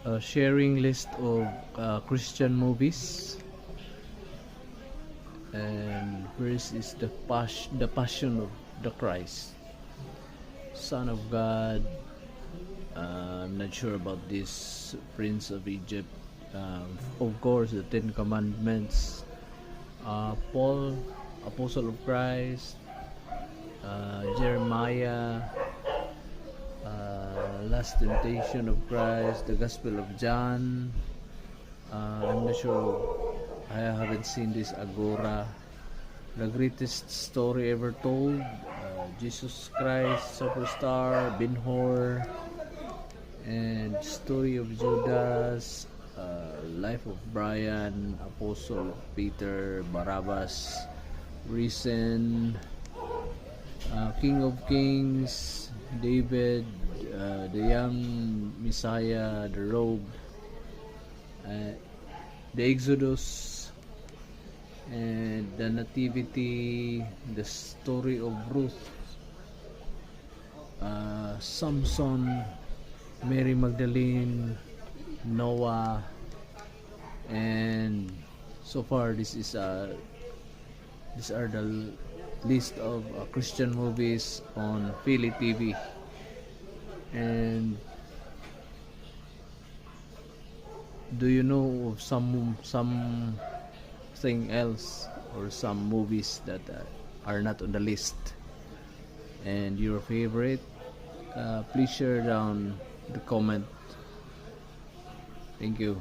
a sharing list of Christian movies, and first is the Passion of the Christ, Son of God. I'm not sure about this Prince of Egypt. Of course, the Ten Commandments. Paul, Apostle of Christ. Jeremiah. Last Temptation of Christ. The Gospel of John. I'm not sure. I haven't seen this Agora. The Greatest Story Ever Told. Jesus Christ Superstar. Ben-Hur. And Story of Judas. Life of Brian. Apostle of Peter. Barabbas. Risen. King of Kings. David. The Young Messiah. The Robe. The Exodus. And the Nativity. The Story of Ruth. Samson. Mary Magdalene, Noah, and so far these are the list of Christian movies on Philly TV. And do you know of something else or some movies that are not on the list and your favorite? Please share down the comment. Thank you.